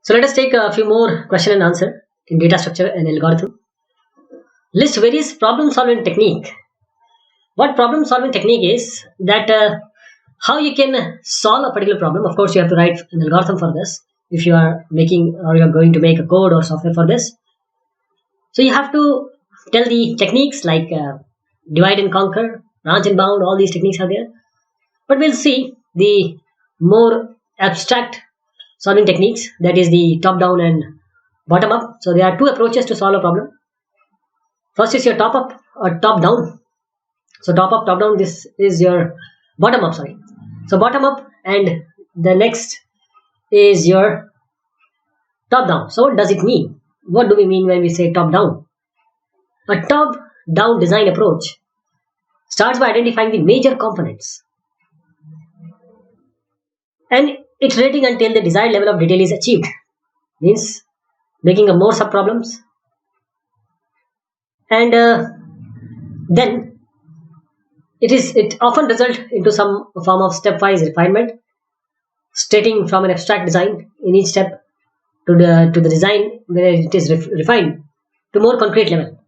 So let us take a few more question and answer in data structure and algorithm. List various problem solving technique. What problem solving technique is that how you can solve a particular problem. Of course, you have to write an algorithm for this if you are making or you are going to make a code or software for this. So you have to tell the techniques like divide and conquer, branch and bound. All these techniques are there, but we'll see the more abstract solving techniques, that is the top down and bottom up. So there are two approaches to solve a problem. First is your top up or top down. So top up, top down, this is your bottom up, sorry. So bottom up, and the next is your top down. So what does it mean? What do we mean when we say top down? A top down design approach starts by identifying the major components and iterating until the desired level of detail is achieved. Means making a more sub problems, and then it often results into some form of stepwise refinement, stating from an abstract design in each step to the design where it is refined to more concrete level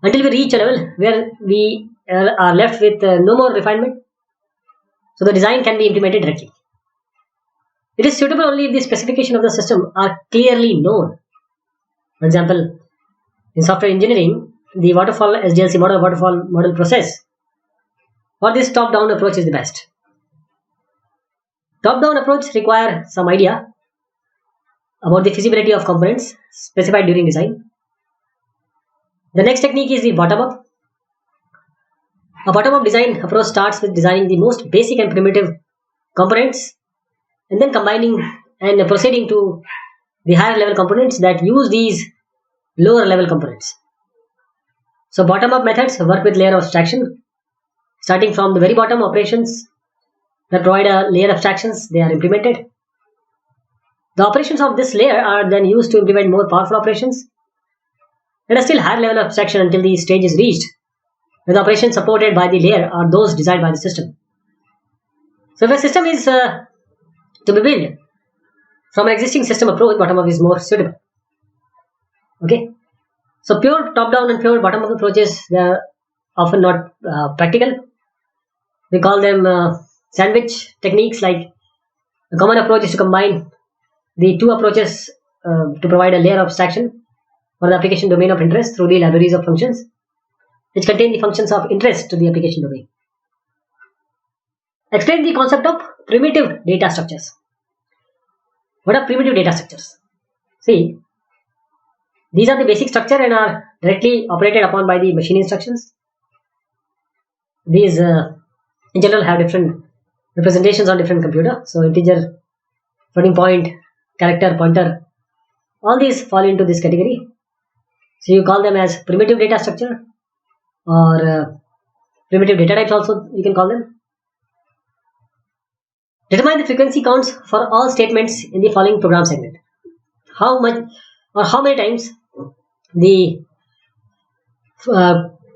until we reach a level where we are left with no more refinement. So the design can be implemented directly. It is suitable only if the specification of the system are clearly known. For example, in software engineering, the waterfall SDLC model, waterfall model process, for this top-down approach is the best. Top-down approach require some idea about the feasibility of components specified during design. The next technique is the bottom-up. A bottom-up design approach starts with designing the most basic and primitive components, and then combining and proceeding to the higher level components that use these lower level components. So bottom up methods work with layer abstraction, starting from the very bottom. Operations that provide a layer abstractions, they are implemented. The operations of this layer are then used to implement more powerful operations at a still higher level of abstraction until the stage is reached where the operations supported by the layer are those desired by the system. So if a system is to be built from an existing system approach, bottom up is more suitable. Okay, so pure top down and pure bottom up approaches, they are often not practical. We call them sandwich techniques. Like a common approach is to combine the two approaches to provide a layer of abstraction for the application domain of interest through the libraries of functions which contain the functions of interest to the application domain. Explain the concept of primitive data structures. What are primitive data structures? See, these are the basic structure and are directly operated upon by the machine instructions. These in general have different representations on different computer. So integer, floating point, character, pointer, all these fall into this category. So you call them as primitive data structure or primitive data types also you can call them. Determine the frequency counts for all statements in the following program segment. How much or how many times the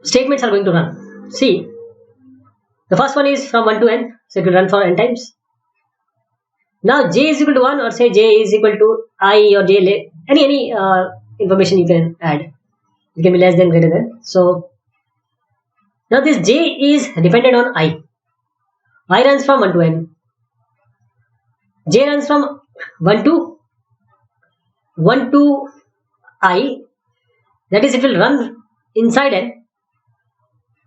statements are going to run. See, the first one is from 1 to n, so it will run for n times. Now j is equal to 1, or say j is equal to I or j, any information you can add. It can be less than, greater than. So now this j is dependent on I. I runs from 1 to n. J runs from 1 to I, that is it will run inside n,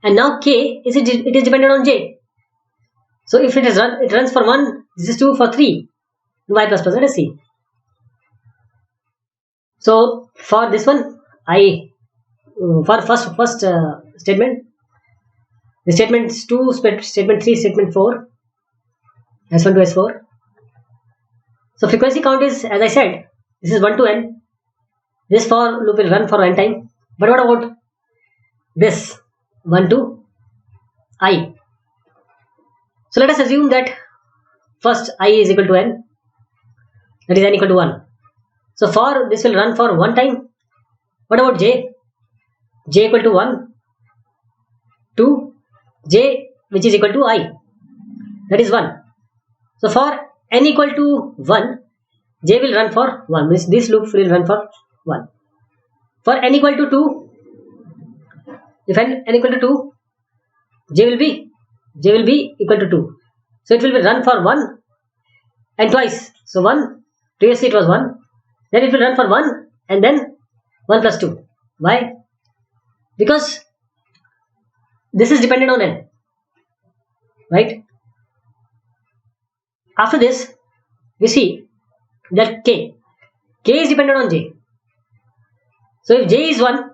and now k is it is dependent on j. So if it runs for 1, this is 2 for 3, y plus plus, let us see. So for this one, for first statement, the statement 2, statement 3, statement 4, S1 to S4. So frequency count is, as I said, this is 1 to n. This for loop will run for n time. But what about this 1 to I? So let us assume that first I is equal to n, that is n equal to 1. So for this will run for 1 time. What about j? J equal to 1 to j which is equal to I, that is 1. So for n equal to 1, j will run for 1. This loop will run for 1. For n equal to 2, if n equal to 2, j will be equal to 2. So it will be run for 1 and twice. So 1, previously it was 1, then it will run for 1 and then 1 plus 2. Why? Because this is dependent on n, right? After this, we see that k is dependent on j. So if j is 1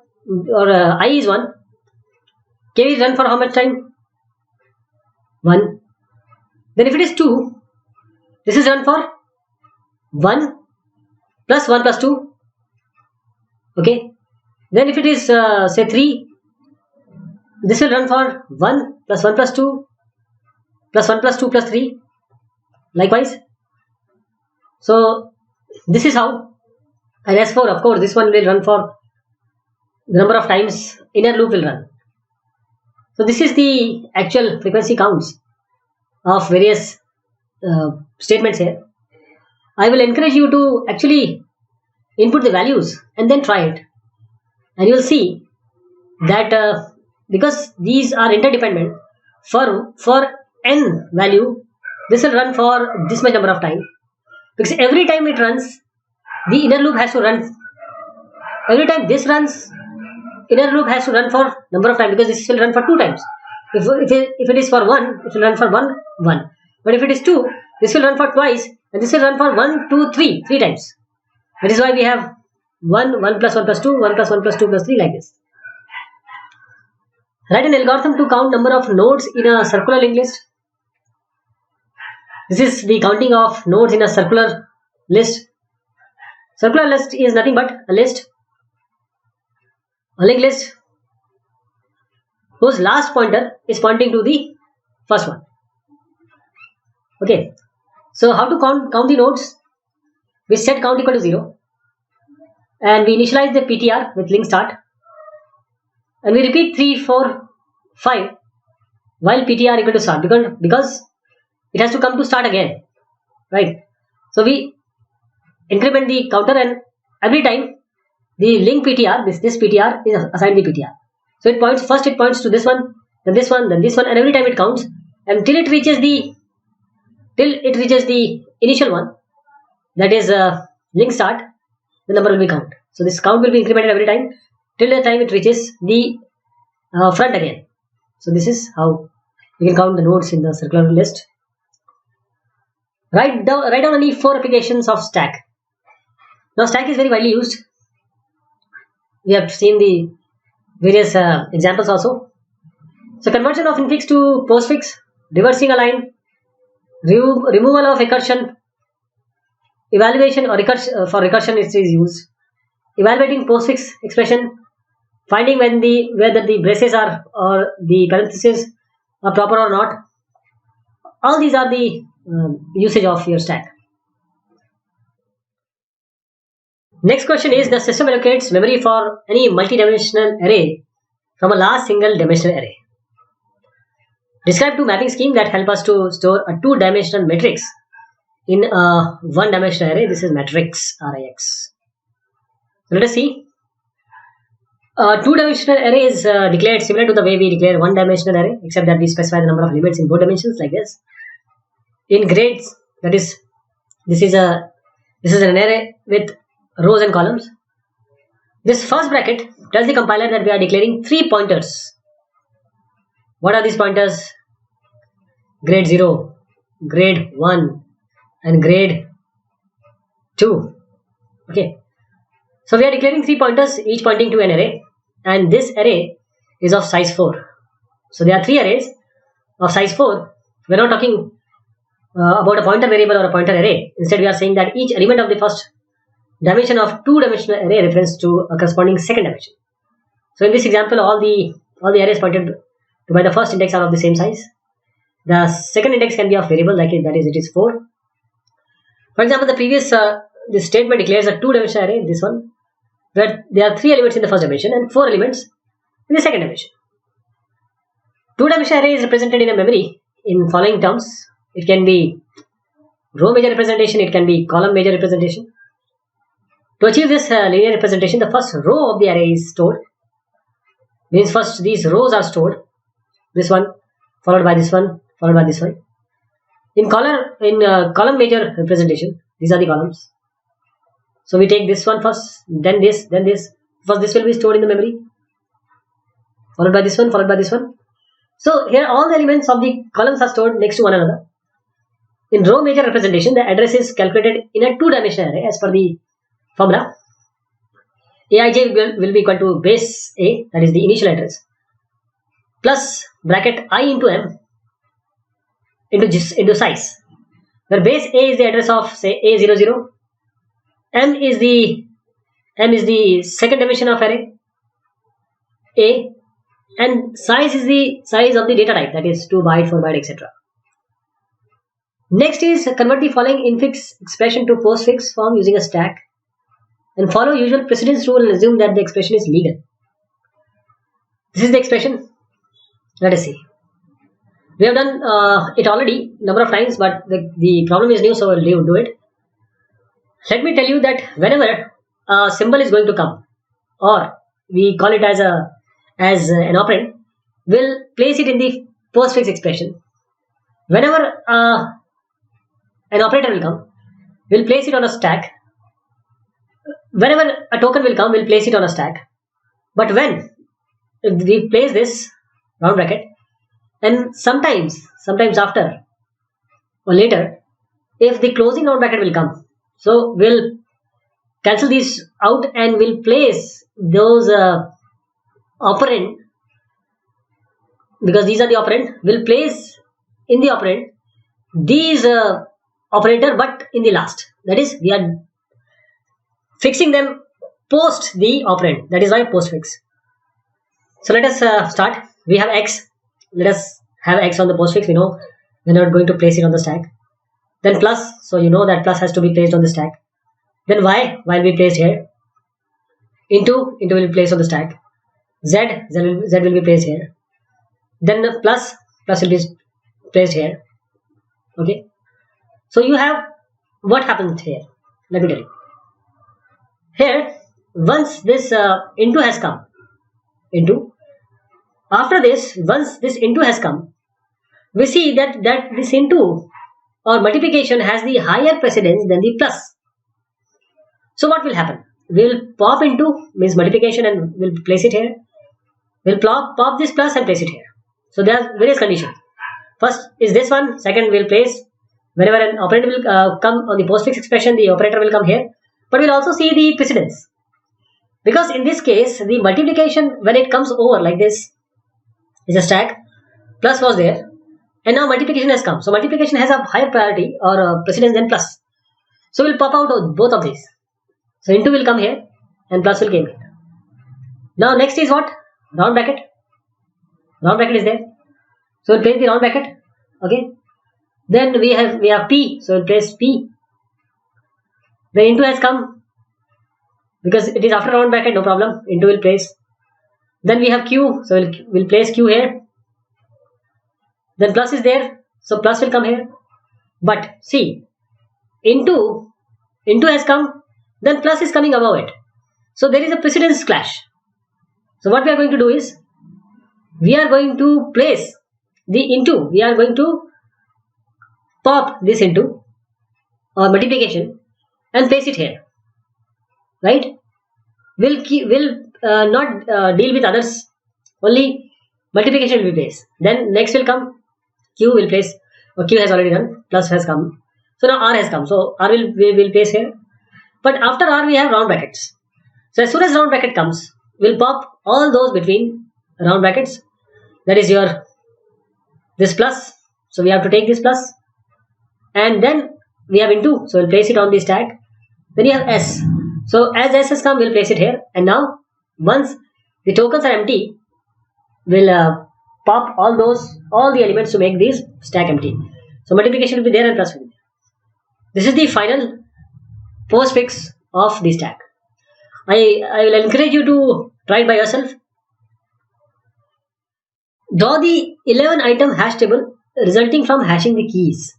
or I is 1, k will run for how much time? 1. Then if it is 2, this is run for 1 plus 1 plus 2. Okay. Then if it is say 3, this will run for 1 plus 1 plus 2 plus 1 plus 2 plus 3. Likewise. So this is how. And as for, of course, this one will run for the number of times inner loop will run. So this is the actual frequency counts of various statements here. I will encourage you to actually input the values and then try it. And you will see that because these are interdependent, for n value, this will run for this much number of time. Because every time it runs, the inner loop has to run. Every time this runs, inner loop has to run for number of times, because this will run for 2 times. If it is for 1, it will run for 1. But if it is 2, this will run for twice, and this will run for 1, 2, 3 times. That is why we have 1 plus 1 plus 2, 1 plus 1 plus 2 plus 3 like this. Write an algorithm to count number of nodes in a circular linked list. This is the counting of nodes in a circular list. Circular list is nothing but a list, a linked list whose last pointer is pointing to the first one. Okay, so how to count the nodes? We set count equal to 0 and we initialize the PTR with link start, and we repeat 3, 4, 5 while PTR equal to start, because it has to come to start again, right? So we increment the counter, and every time the link PTR, this PTR is assigned the PTR. So it points to this one, then this one, then this one, and every time it counts until it reaches the initial one, that is link start. The number will be count. So this count will be incremented every time till the time it reaches the front again. So this is how we can count the nodes in the circular list. Write down only 4 applications of stack. Now stack is very widely used. We have seen the various examples also. So conversion of infix to postfix, reversing a line, removal of recursion, evaluation or for recursion it is used, evaluating postfix expression, finding whether the braces are or the parentheses are proper or not. All these are the usage of your stack. Next question is, the system allocates memory for any multi-dimensional array from a large single dimensional array. Describe 2 mapping scheme that help us to store a 2-dimensional matrix in a 1-dimensional array. This is matrix RIX. So let us see. A 2-dimensional array is declared similar to the way we declare 1-dimensional array, except that we specify the number of elements in both dimensions like this. In grades, that is, this is an array with rows and columns. This first bracket tells the compiler that we are declaring 3 pointers. What are these pointers? Grade 0, grade 1 and grade 2. Okay. So we are declaring 3 pointers, each pointing to an array, and this array is of size 4. So there are 3 arrays of size 4. We are not talking about a pointer variable or a pointer array. Instead, we are saying that each element of the first dimension of 2-dimensional array refers to a corresponding second dimension. So in this example, all the arrays pointed to by the first index are of the same size. The second index can be of variable, like that is, it is 4. For example, the previous this statement declares a 2-dimensional array, this one, where there are 3 elements in the first dimension and 4 elements in the second dimension. 2-dimensional array is represented in a memory in following terms. It can be row major representation, it can be column major representation. To achieve this linear representation, the first row of the array is stored. Means first these rows are stored. This one, followed by this one, followed by this one. In column major representation, these are the columns. So we take this one first, then this, then this. First this will be stored in the memory, followed by this one, followed by this one. So here all the elements of the columns are stored next to one another. In row major representation, the address is calculated in a two-dimensional array as per the formula. Aij will be equal to base A, that is the initial address, plus bracket I into M into size, where base A is the address of say A00, M is the second dimension of array A, and size is the size of the data type, that is 2 byte, 4 byte, etc. Next is convert the following infix expression to postfix form using a stack, and follow usual precedence rule and assume that the expression is legal. This is the expression. Let us see. We have done it already number of times, but the problem is new, so we'll do it. Let me tell you that whenever a symbol is going to come, or we call it as an operand, we'll place it in the postfix expression. Whenever an operator will come, we'll place it on a stack. Whenever a token will come, we'll place it on a stack. But when we place this round bracket, and sometimes after or later, if the closing round bracket will come, so we'll cancel these out and we'll place those operand, because these are the operand, we'll place in the operand these operator but in the last. That is, we are fixing them post the operand. That is why postfix. So let us start. We have x. Let us have x on the postfix. We know we're not going to place it on the stack. Then plus. So you know that plus has to be placed on the stack. Then y will be placed here. Into will be placed on the stack. Z will be placed here. Then the plus will be placed here. Okay. So you have what happens here. Let me tell you. Here, once this into has come, after this, once this into has come, we see that this into or multiplication has the higher precedence than the plus. So what will happen? We'll pop into means multiplication and we'll place it here. We'll pop this plus and place it here. So there are various conditions. First is this one. Second, we'll place whenever an operator will come on the postfix expression, the operator will come here. But we'll also see the precedence, because in this case the multiplication, when it comes over like this, is a stack, plus was there, and now multiplication has come. So multiplication has a higher priority or a precedence than plus. So we'll pop out both of these. So into will come here and plus will come here. Now next is what? Round bracket. Round bracket is there. So we'll place the round bracket. Okay. Then we have P. So we'll place P. The into has come because it is after round bracket, no problem. Into will place. Then we have Q, so we'll place Q here. Then plus is there, so plus will come here. But see, into has come, then plus is coming above it. So there is a precedence clash. So what we are going to do is, we are going to place the into. We are going to pop this into or multiplication and place it here, right? We'll not deal with others. Only multiplication will be placed. Then next will come Q will place, or Q has already done. Plus has come. So now R has come. So R will place here. But after R we have round brackets. So as soon as round bracket comes, we'll pop all those between round brackets. That is your this plus. So we have to take this plus, and then we have into. So we'll place it on the stack. Then you have S. So as S has come, we'll place it here. And now once the tokens are empty, we'll pop all the elements to make these stack empty. So multiplication will be there and plus will be there. This is the final postfix of the stack. I will encourage you to try it by yourself. Draw the 11 item hash table resulting from hashing the keys.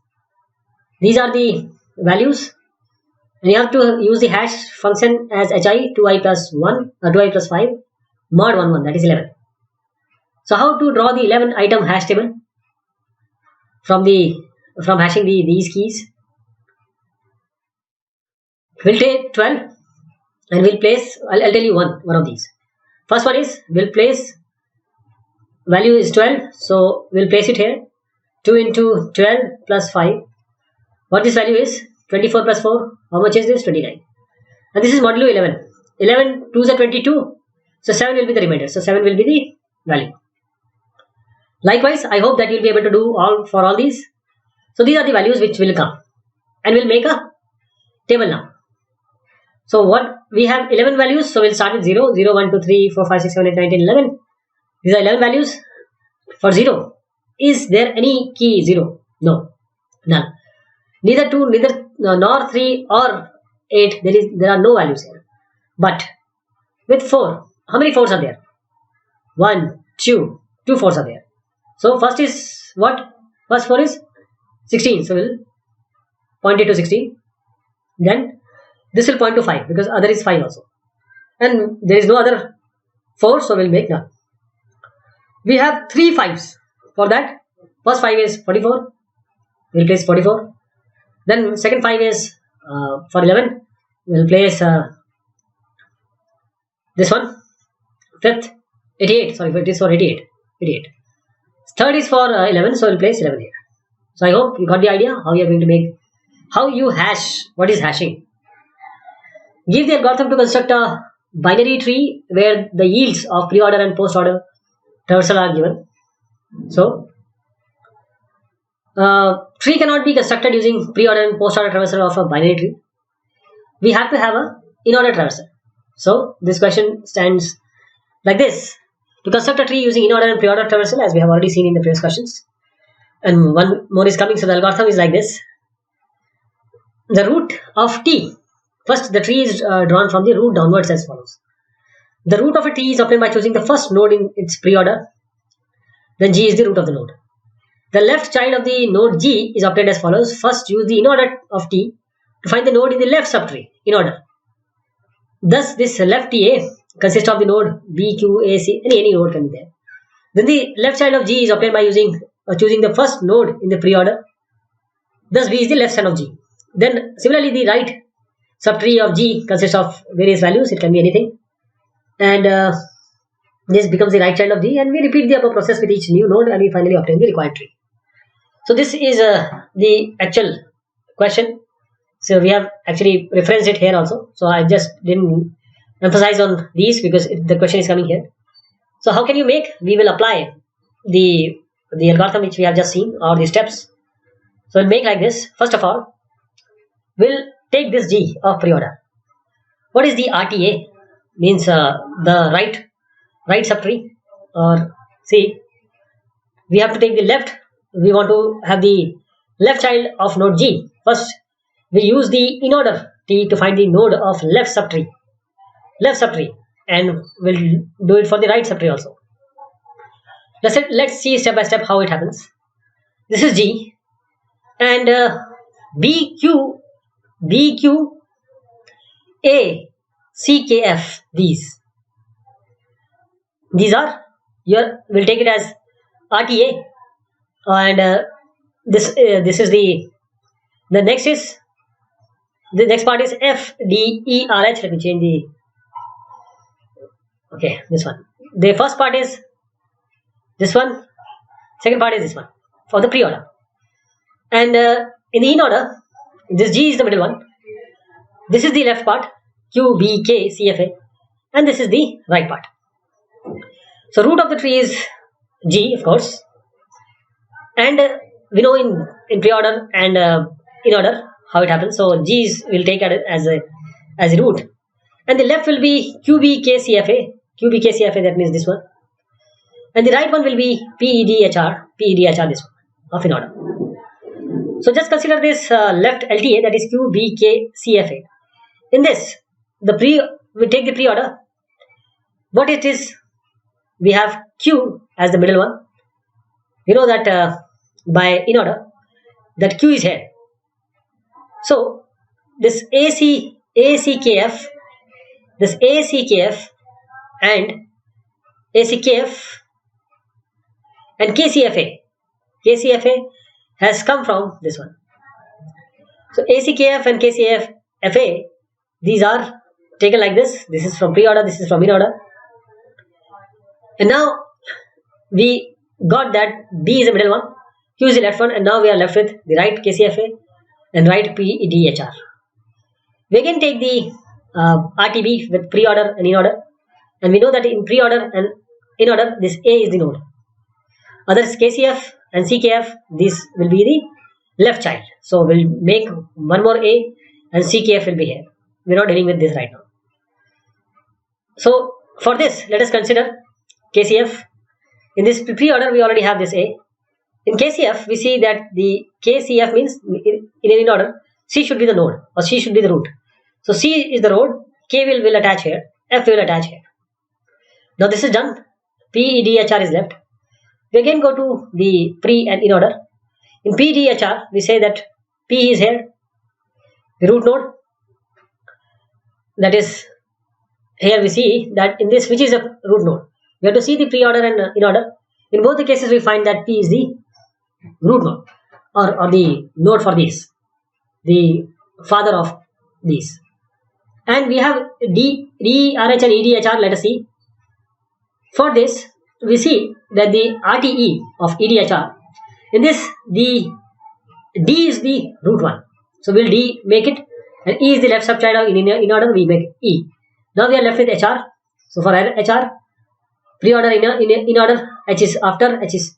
These are the values, and you have to use the hash function as hi 2i plus 1 or 2i plus 5 mod 1 1, that is 11. So how to draw the 11 item hash table from hashing these keys? We'll take 12 and we'll place, I'll tell you one of these. First one is, we'll place, value is 12, so we'll place it here. 2 into 12 plus 5. What this value is? 24 plus 4. How much is this? 29. And this is modulo 11. 11 2s are 22. So 7 will be the remainder. So 7 will be the value. Likewise, I hope that you'll be able to do all these. So these are the values which will come. And we'll make a table now. So what we have 11 values. So we'll start with 0. 0, 1, 2, 3, 4, 5, 6, 7, 8, 9, 10, 11. These are 11 values. For 0. Is there any key 0? No. None. Neither 2, nor 3 or 8. There are no values here. But with 4, how many 4s are there? 1, 2, 2 4s are there. So first is what? First 4 is 16. So we'll point it to 16. Then this will point to 5 because other is 5 also. And there is no other 4, so we'll make none. We have 3 5s. For that, first 5 is 44. We'll place 44. Then second 5 is for 11. We'll place this one. Fifth, 88. Sorry, it is for 88. 88. Third is for 11, so we'll place 11 here. So I hope you got the idea how you are going to make, how you hash. What is hashing? Give the algorithm to construct a binary tree where the yields of pre-order and post-order traversal are given. So tree cannot be constructed using pre-order and post-order traversal of a binary tree. We have to have a in-order traversal. So this question stands like this. To construct a tree using in-order and pre-order traversal, as we have already seen in the previous questions. And one more is coming, so the algorithm is like this. The root of t. First, the tree is drawn from the root downwards as follows. The root of a tree is obtained by choosing the first node in its pre-order. Then g is the root of the node. The left child of the node g is obtained as follows. First, use the in-order of t to find the node in the left subtree in order. Thus, this left ta consists of the node b, q, a, c, any node can be there. Then the left child of g is obtained by choosing the first node in the pre-order. Thus, b is the left son of g. Then, similarly, the right subtree of g consists of various values. It can be anything. And this becomes the right child of g. And we repeat the above process with each new node and we finally obtain the required tree. So this is the actual question. So we have actually referenced it here also. So I just didn't emphasize on these because the question is coming here. So how can you make? We will apply the algorithm which we have just seen, or the steps. So we'll make like this. First of all, we'll take this g of pre-order. What is the RTA? Means the right subtree, or see, we have to take the left. We want to have the left child of node g. First, we use the in order t to find the node of left subtree, and we'll do it for the right subtree also. Let's see step by step how it happens. This is g, and BQ, A, C, K, F. These are your. We'll take it as RTA, and this is the next is. The next part is F, D, E, R, H. Let me change the. Okay, this one. The first part is this one. Second part is this one for the pre-order. And in the in-order, this G is the middle one. This is the left part, Q, B, K, C, F, A. And this is the right part. So root of the tree is G, of course. And we know in pre-order and in order how it happens. So G's will take it as a root, and the left will be QBKCFA. QBKCFA, that means this one, and the right one will be PEDHR. This one of in order. So just consider this left LTA, that is QBKCFA. In this, we take the pre-order. What it is? We have Q as the middle one. You know that by in order, that Q is here. So this ACKF, this ACKF and ACKF and KCFA has come from this one. So ACKF and KCFA, these are taken like this. This is from pre-order, this is from in-order. And now we got that B is the middle one, Q is the left one, and now we are left with the right KCFA and right PDHR. We again take the RTB with pre-order and in-order, and we know that in pre-order and in-order, this A is the node. Others KCF and CKF, this will be the left child. So we'll make one more A and CKF will be here. We're not dealing with this right now. So for this, let us consider KCF. In this pre-order, we already have this A. In KCF, we see that the KCF means in any order, C should be the node or C should be the root. So C is the node, K will attach here, F will attach here. Now this is done. PDHR is left. We again go to the pre and in order. In PDHR, we say that P is here, the root node. That is, here we see that in this, which is a root node. We have to see the pre-order and in order. In both the cases, we find that P is the root node or the node for these, the father of these. And we have D, RH and EDHR, let us see. For this, we see that the RTE of EDHR, in this, the D is the root one. So we'll D make it, and E is the left subchild of in order, we make E. Now we are left with HR. So for HR, pre-order in order, H is after, H is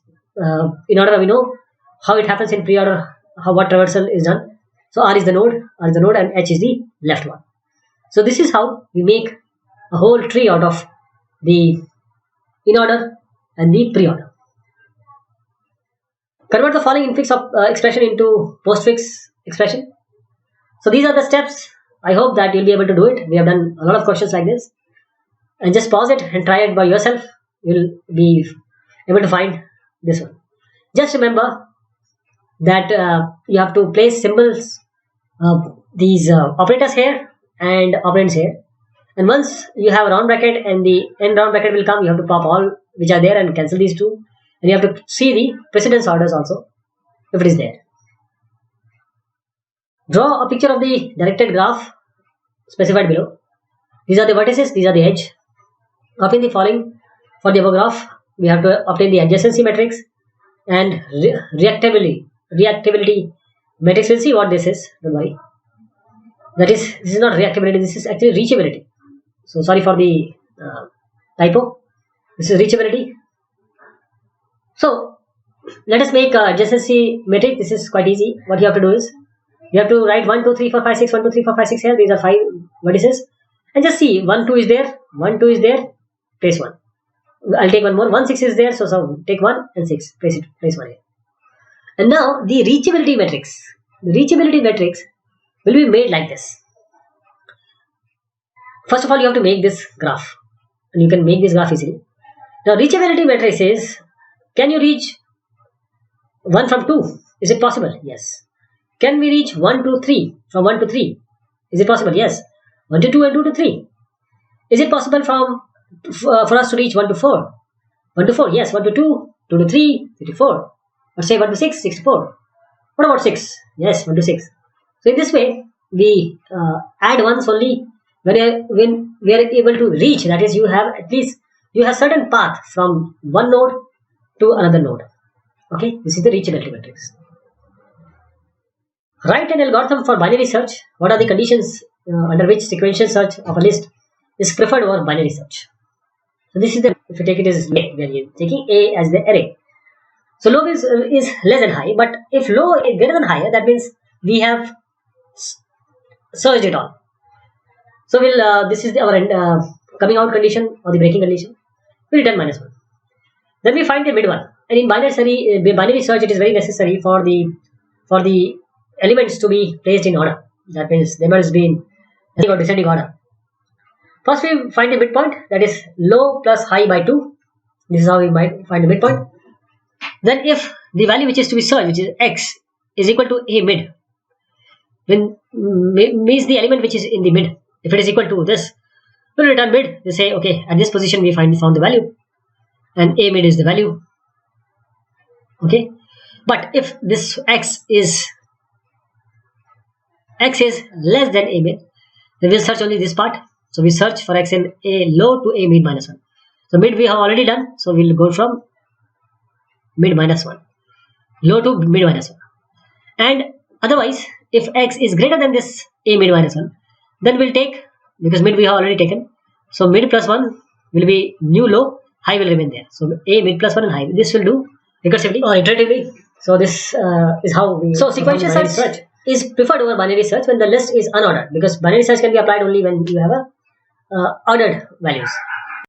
in order, we know how it happens in pre-order, what traversal is done. So R is the node, and H is the left one. So this is how we make a whole tree out of the in order and the pre-order. Convert the following infix expression into postfix expression. So these are the steps. I hope that you'll be able to do it. We have done a lot of questions like this. And just pause it and try it by yourself. You'll be able to find this one. Just remember that you have to place symbols, these operators here and operands here. And once you have a round bracket and the end round bracket will come, you have to pop all which are there and cancel these two. And you have to see the precedence orders also, if it is there. Draw a picture of the directed graph specified below. These are the vertices, these are the edge. Obtain the following for the above graph. We have to obtain the adjacency matrix and reactability matrix. We'll see what this is. Don't worry. That is, this is not reactability, this is actually reachability. So sorry for the typo. This is reachability. So let us make adjacency matrix. This is quite easy. What you have to do is, you have to write 1, 2, 3, 4, 5, 6, 1, 2, 3, 4, 5, 6 here. These are 5 vertices. And just see, 1, 2 is there, 1, 2 is there, place 1. I'll take one more, 1, 6 is there, so take 1 and 6, place 1 here. And now the reachability matrix. The reachability matrix will be made like this. First of all, you have to make this graph. And you can make this graph easily. Now, reachability matrix is, can you reach 1 from 2? Is it possible? Yes. Can we reach 1 to 3? From 1 to 3? Is it possible? Yes. 1 to 2 and 2 to 3. Is it possible for us to reach 1 to 4? 1 to 4? Yes. 1 to 2, 2 to 3, 3 to 4. Or say 1 to 6, 6 to 4. What about 6? Yes, 1 to 6. So in this way, we add ones only when we are able to reach. That is, you have certain path from one node to another node. Okay, this is the reachability matrix. Write an algorithm for binary search. What are the conditions under which sequential search of a list is preferred over binary search? So this is if you take it as A, we are taking A as the array. So low is less than high, but if low is greater than higher, that means we have searched it all. So this is our coming out condition or the breaking condition. We return -1. Then we find the mid one. And in binary search, it is very necessary for the elements to be placed in order. That means they must be in ascending or descending order. First, we find the midpoint, that is low plus high by 2. This is how we might find the midpoint. Then, if the value which is to be searched, which is x, is equal to a mid, when means the element which is in the mid. If it is equal to this, we'll return mid. We say okay, at this position we found the value, and a mid is the value. Okay, but if this x is less than a mid, then we'll search only this part. So we search for x in a low to a mid minus 1. So mid we have already done, so we'll go from mid minus 1, low to mid minus 1. And otherwise, if x is greater than this a mid minus 1, then we'll take, because mid we have already taken, so mid plus 1 will be new low, high will remain there. So a mid plus 1 and high. This will do recursively or iteratively. So this is how we. So sequential search is preferred over binary search when the list is unordered, because binary search can be applied only when you have a ordered values.